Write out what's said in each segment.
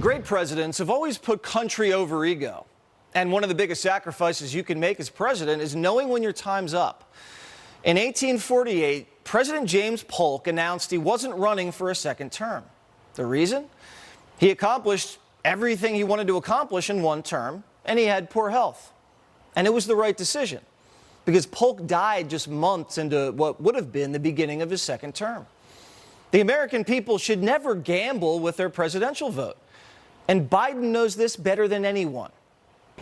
Great presidents have always put country over ego. And one of the biggest sacrifices you can make as president is knowing when your time's up. In 1848, President James Polk announced he wasn't running for a second term. The reason? He accomplished everything he wanted to accomplish in one term, and he had poor health. And it was the right decision, because Polk died just months into what would have been the beginning of his second term. The American people should never gamble with their presidential vote. And Biden knows this better than anyone.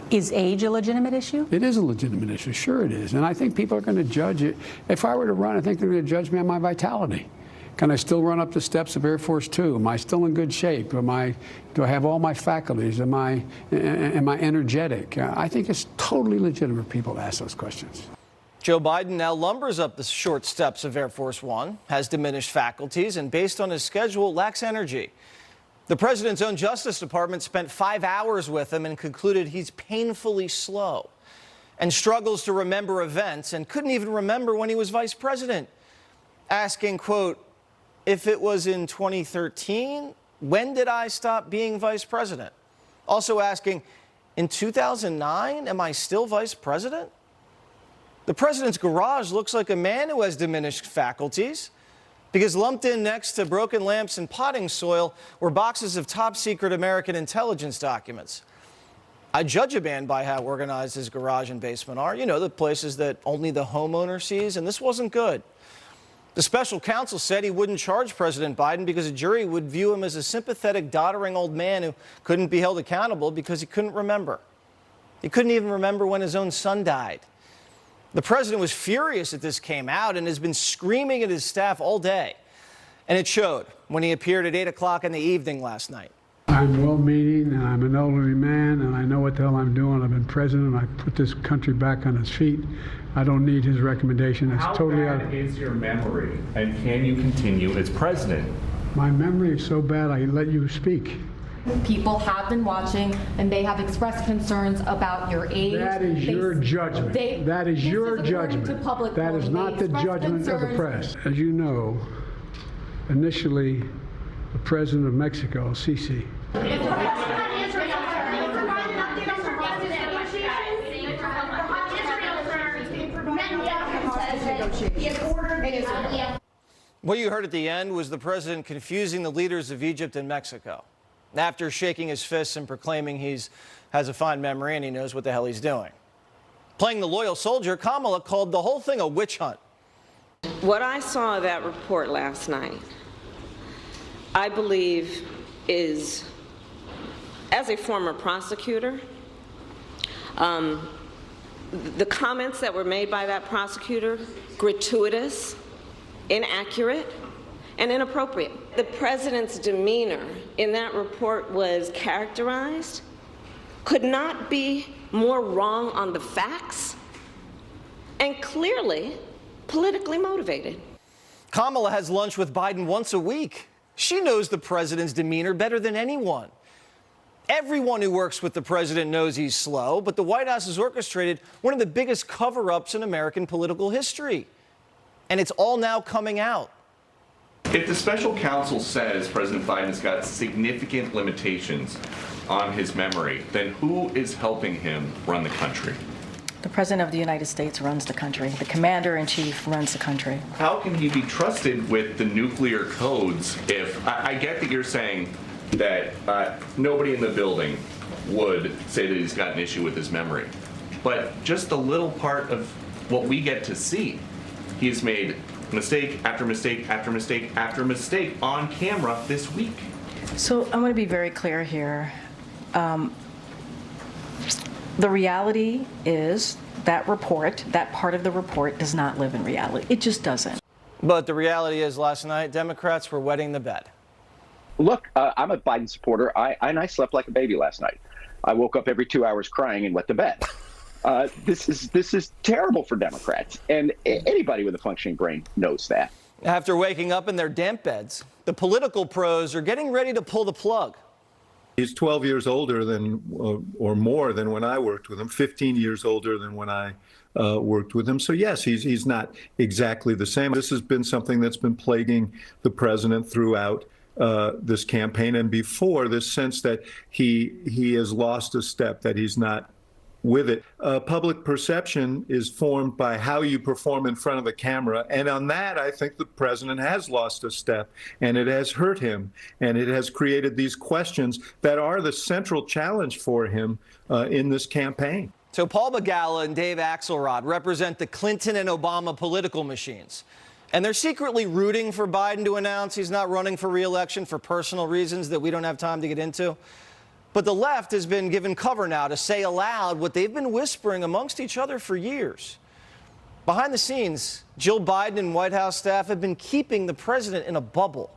Is age a legitimate issue? It is a legitimate issue. Sure it is. And I think people are going to judge it. If I were to run, I think they're going to judge me on my vitality. Can I still run up the steps of Air Force Two? Am I still in good shape? Do I have all my faculties? Am I energetic? I think it's totally legitimate for people to ask those questions. Joe Biden now lumbers up the short steps of Air Force One, has diminished faculties, and based on his schedule, lacks energy. The president's own Justice Department spent 5 hours with him and concluded he's painfully slow and struggles to remember events and couldn't even remember when he was vice president. Asking, quote, if it was in 2013, when did I stop being vice president? Also asking, in 2009, am I still vice president? The president's garage looks like a man who has diminished faculties, because lumped in next to broken lamps and potting soil were boxes of top-secret American intelligence documents. I judge a man by how organized his garage and basement are. You know, the places that only the homeowner sees, and this wasn't good. The special counsel said he wouldn't charge President Biden because a jury would view him as a sympathetic, doddering old man who couldn't be held accountable because he couldn't remember. He couldn't even remember when his own son died. The president was furious that this came out and has been screaming at his staff all day. And it showed when he appeared at 8 o'clock in the evening last night. I'm well-meaning, and I'm an elderly man, and I know what the hell I'm doing. I've been president. I put this country back on its feet. I don't need his recommendation. It's totally out. How bad is your memory, and can you continue as president? My memory is so bad, I let you speak. People have been watching, and they have expressed concerns about your age. That is your judgment. That is your judgment. That is not the judgment of the press. As you know, initially, the president of Mexico, Sisi, What you heard at the end was the president confusing the leaders of Egypt and Mexico, after shaking his fists and proclaiming has a fine memory and he knows what the hell he's doing. Playing the loyal soldier, Kamala called the whole thing a witch hunt. What I saw of that report last night, I believe is, as a former prosecutor, the comments that were made by that prosecutor, gratuitous, inaccurate, and inappropriate. The president's demeanor in that report was characterized, could not be more wrong on the facts, and clearly politically motivated. Kamala has lunch with Biden once a week. She knows the president's demeanor better than anyone. Everyone who works with the president knows he's slow, but the White House has orchestrated one of the biggest cover-ups in American political history. And it's all now coming out. If the special counsel says President Biden's got significant limitations on his memory, then who is helping him run the country? The President of the United States runs the country. The Commander-in-Chief runs the country. How can he be trusted with the nuclear codes if, I get that you're saying that nobody in the building would say that he's got an issue with his memory, but just a little part of what we get to see, he's made mistake after mistake after mistake after mistake on camera this week. So I'm going to be very clear here. The reality is that report, that part of the report, does not live in reality. It just doesn't. But the reality is last night, Democrats were wetting the bed. Look, I'm a Biden supporter, and I slept like a baby last night. I woke up every 2 hours crying and wet the bed. This is terrible for Democrats, and anybody with a functioning brain knows that. After waking up in their damp beds, the political pros are getting ready to pull the plug. He's 12 years older than, or more than when I worked with him, 15 years older than when I worked with him. So yes, he's not exactly the same. This has been something that's been plaguing the president throughout this campaign and before, this sense that he has lost a step, that he's not with it. Public perception is formed by how you perform in front of the camera. And on that, I think the president has lost a step, and it has hurt him. And it has created these questions that are the central challenge for him in this campaign. So Paul Begala and Dave Axelrod represent the Clinton and Obama political machines. And they're secretly rooting for Biden to announce he's not running for re-election for personal reasons that we don't have time to get into. But the left has been given cover now to say aloud what they've been whispering amongst each other for years. Behind the scenes, Jill Biden and White House staff have been keeping the president in a bubble.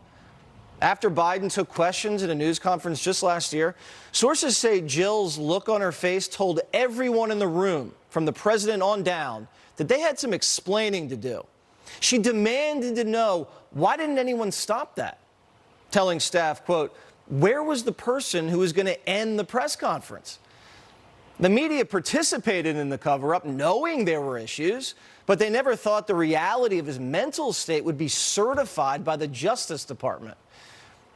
After Biden took questions at a news conference just last year, sources say Jill's look on her face told everyone in the room, from the president on down, that they had some explaining to do. She demanded to know, why didn't anyone stop that? Telling staff, quote, where was the person who was going to end the press conference? The media participated in the cover-up knowing there were issues, but they never thought the reality of his mental state would be certified by the Justice Department.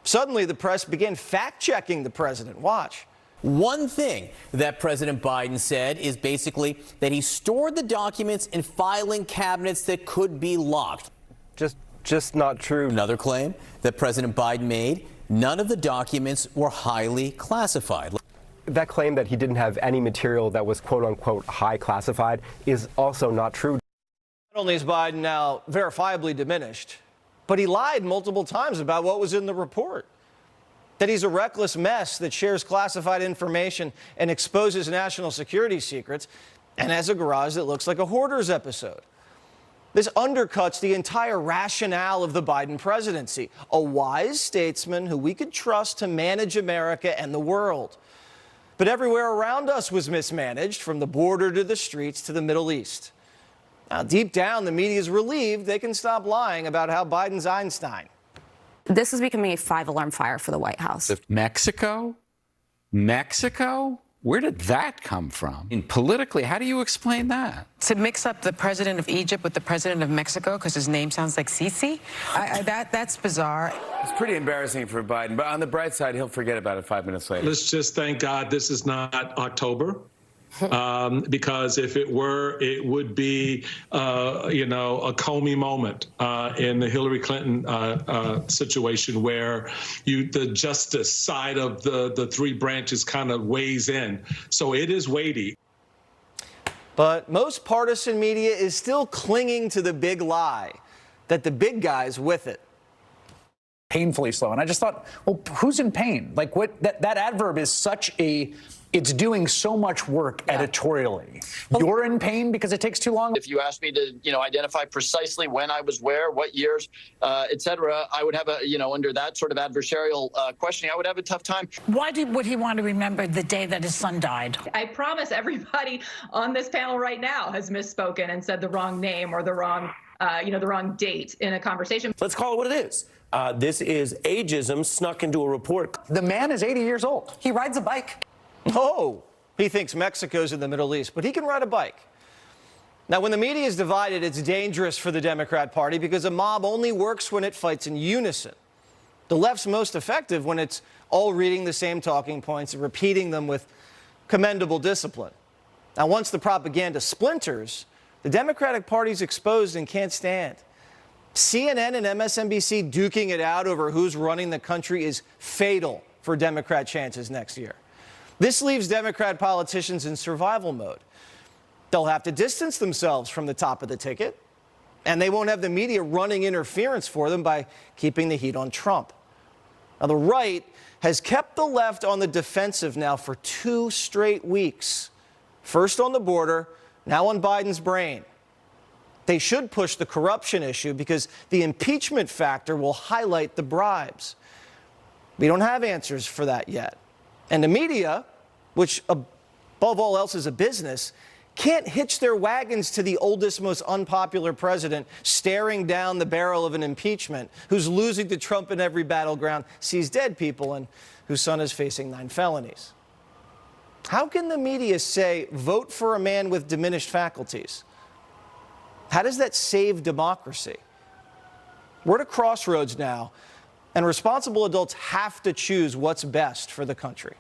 Suddenly, the press began fact-checking the president. Watch. One thing that President Biden said is basically that he stored the documents in filing cabinets that could be locked. Just not true. Another claim that President Biden made, none of the documents were highly classified. That claim that he didn't have any material that was quote unquote high classified is also not true. Not only is Biden now verifiably diminished, but he lied multiple times about what was in the report. That he's a reckless mess that shares classified information and exposes national security secrets, and has a garage that looks like a Hoarders episode. This undercuts the entire rationale of the Biden presidency, a wise statesman who we could trust to manage America and the world. But everywhere around us was mismanaged, from the border to the streets to the Middle East. Now, deep down, the media is relieved they can stop lying about how Biden's Einstein. This is becoming a 5-alarm fire for the White House. Mexico? Where did that come from? And politically, how do you explain that? To mix up the president of Egypt with the president of Mexico because his name sounds like Sisi? That's bizarre. It's pretty embarrassing for Biden, but on the bright side, he'll forget about it 5 minutes later. Let's just thank God this is not October. Because if it were, it would be, a Comey moment in the Hillary Clinton situation where the justice side of the three branches kind of weighs in. So it is weighty. But most partisan media is still clinging to the big lie that the big guy's with it. Painfully slow. And I just thought, well, who's in pain? Like that adverb is such it's doing so much work editorially. You're in pain because it takes too long. If you asked me to, identify precisely when I was where, what years, et cetera, I would have under that sort of adversarial questioning, I would have a tough time. Why would he want to remember the day that his son died? I promise everybody on this panel right now has misspoken and said the wrong name or the wrong date in a conversation. Let's call it what it is. This is ageism snuck into a report. The man is 80 years old. He rides a bike. Oh, he thinks Mexico's in the Middle East, but he can ride a bike. Now, when the media is divided, it's dangerous for the Democrat Party because a mob only works when it fights in unison. The left's most effective when it's all reading the same talking points and repeating them with commendable discipline. Now, once the propaganda splinters, the Democratic Party's exposed and can't stand. CNN and MSNBC duking it out over who's running the country is fatal for Democrat chances next year. This leaves Democrat politicians in survival mode. They'll have to distance themselves from the top of the ticket, and they won't have the media running interference for them by keeping the heat on Trump. Now, the right has kept the left on the defensive now for 2 straight weeks. First on the border, now on Biden's brain. They should push the corruption issue because the impeachment factor will highlight the bribes. We don't have answers for that yet. And the media, which above all else is a business, can't hitch their wagons to the oldest, most unpopular president staring down the barrel of an impeachment, who's losing to Trump in every battleground, sees dead people, and whose son is facing 9 felonies. How can the media say, vote for a man with diminished faculties? How does that save democracy? We're at a crossroads now, and responsible adults have to choose what's best for the country.